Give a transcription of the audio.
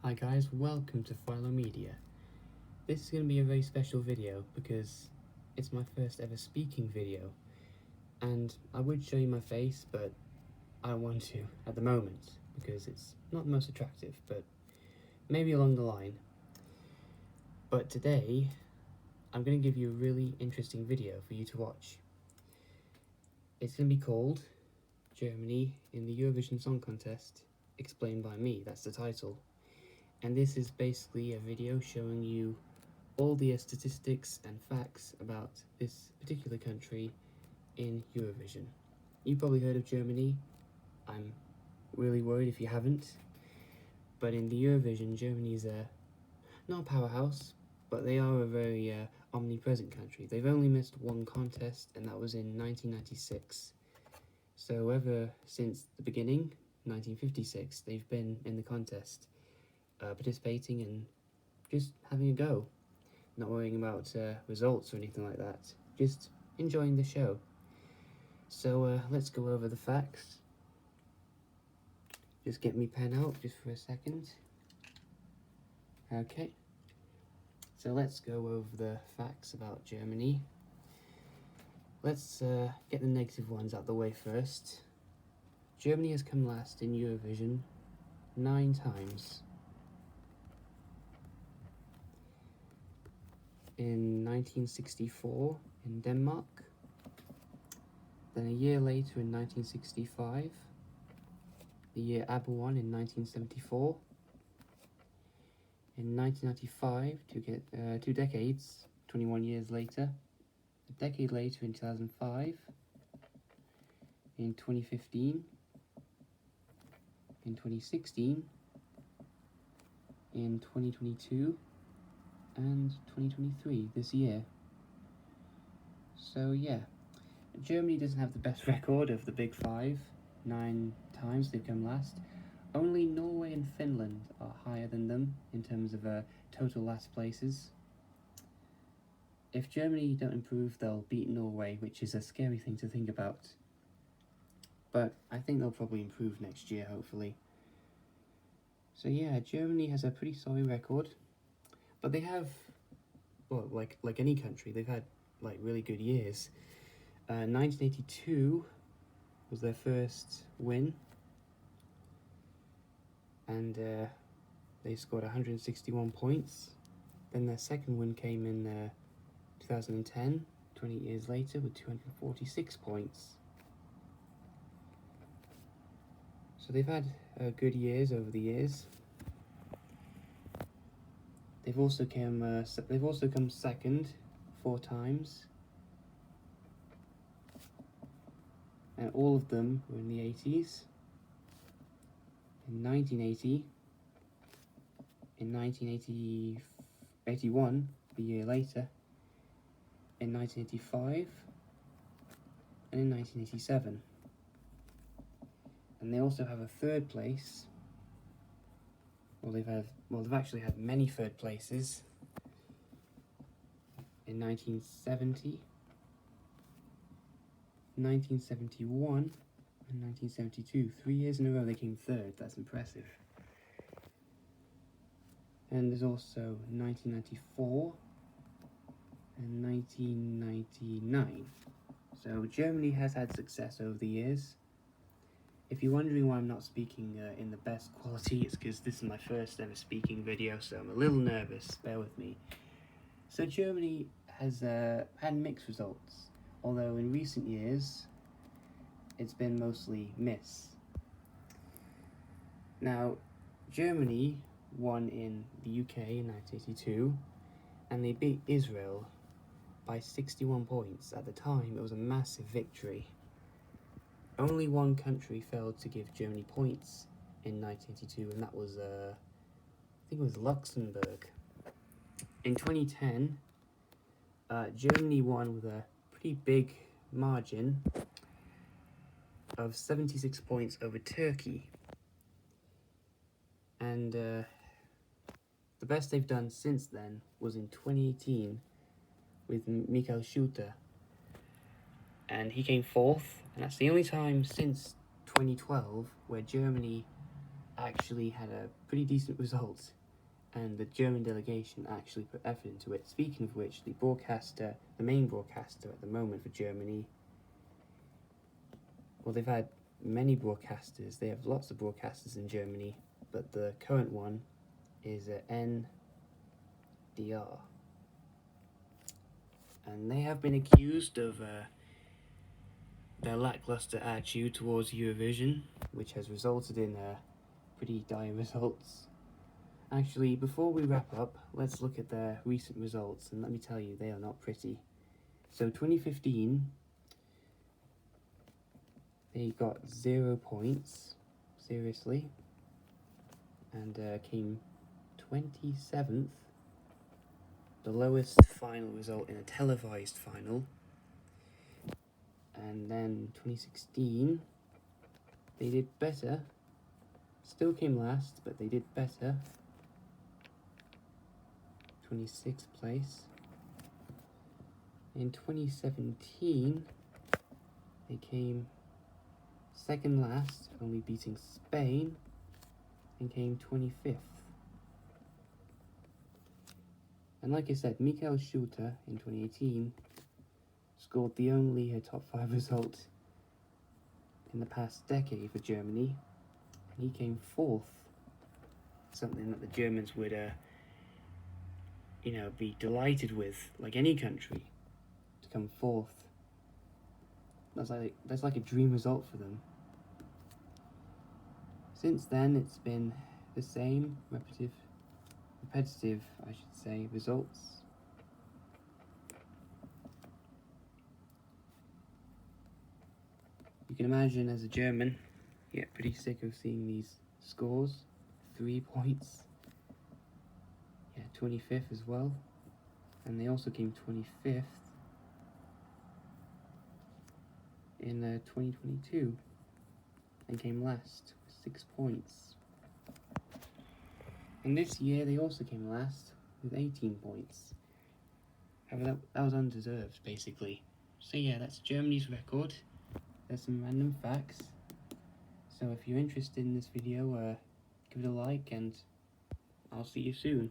Hi guys, welcome to Philo Media. This is going to be a very special video because it's my first ever speaking video, and I would show you my face, but I don't want to at the moment because it's not the most attractive, but maybe along the line. But today, I'm going to give you a really interesting video for you to watch. It's going to be called Germany in the Eurovision Song Contest, Explained by Me, that's the title. And this is basically a video showing you all the statistics and facts about this particular country in Eurovision. You've probably heard of Germany. I'm really worried if you haven't. But in the Eurovision, Germany's not a powerhouse, but they are a very omnipresent country. They've only missed one contest, and that was in 1996. So ever since the beginning, 1956, they've been in the contest. Participating and just having a go, not worrying about results or anything like that, just enjoying the show. So let's go over the facts. Just get me pen out just for a second. Okay, so let's go over the facts about Germany. Let's get the negative ones out the way first. Germany has come last in Eurovision 9 times. In 1964 in Denmark, then a year later in 1965, the year ABBA won in 1974, in 1995, 2 decades, 21 years later, a decade later in 2005, in 2015, in 2016, in 2022, and 2023, this year. So yeah, Germany doesn't have the best record of the big 5, 9 times they've come last. Only Norway and Finland are higher than them in terms of total last places. If Germany don't improve, they'll beat Norway, which is a scary thing to think about. But I think they'll probably improve next year, hopefully. So yeah, Germany has a pretty sorry record. But they have, well, like any country, they've had like really good years. 1982 was their first win, and they scored 161 points. Then their second win came in 2010, 20 years later, with 246 points. So they've had good years over the years. They've also come second 4 times, and all of them were in the 80s. In 1980, in 1981, the year later, in 1985, and in 1987. And they also have a third place. They've actually had many third places. In 1970, 1971, and 1972. 3 years in a row they came third. That's impressive. And there's also 1994 and 1999. So Germany has had success over the years. If you're wondering why I'm not speaking in the best quality, it's because this is my first ever speaking video, so I'm a little nervous, bear with me. So Germany has had mixed results, although in recent years it's been mostly miss. Now, Germany won in the UK in 1982, and they beat Israel by 61 points. At the time, it was a massive victory. Only one country failed to give Germany points in 1982, and that was, I think it was Luxembourg. In 2010, Germany won with a pretty big margin of 76 points over Turkey. And the best they've done since then was in 2018 with Michael Schulte. And he came 4th, and that's the only time since 2012 where Germany actually had a pretty decent result, and the German delegation actually put effort into it. Speaking of which, the main broadcaster at the moment for Germany, well, they've had many broadcasters. They have lots of broadcasters in Germany, but the current one is NDR. And they have been accused of their lackluster attitude towards Eurovision, which has resulted in pretty dire results. Actually, before we wrap up, let's look at their recent results, and let me tell you, they are not pretty. So 2015, they got 0 points, seriously, and came 27th, the lowest final result in a televised final. And then 2016, they did better, still came last, but they did better, 26th place. In 2017, they came second last, only beating Spain, and came 25th. And like I said, Michael Schulte in 2018 scored the only top 5 result in the past decade for Germany, and he came 4th, something that the Germans would be delighted with, like any country, to come 4th. That's like a dream result for them. Since then, it's been the same repetitive, I should say, results. You can imagine, as a German, you get pretty sick of seeing these scores. 3 points. Yeah, 25th as well. And they also came 25th in 2022 and came last with 6 points. And this year they also came last with 18 points. However, that was undeserved, basically. So yeah, that's Germany's record. There's some random facts. So if you're interested in this video, give it a like, and I'll see you soon.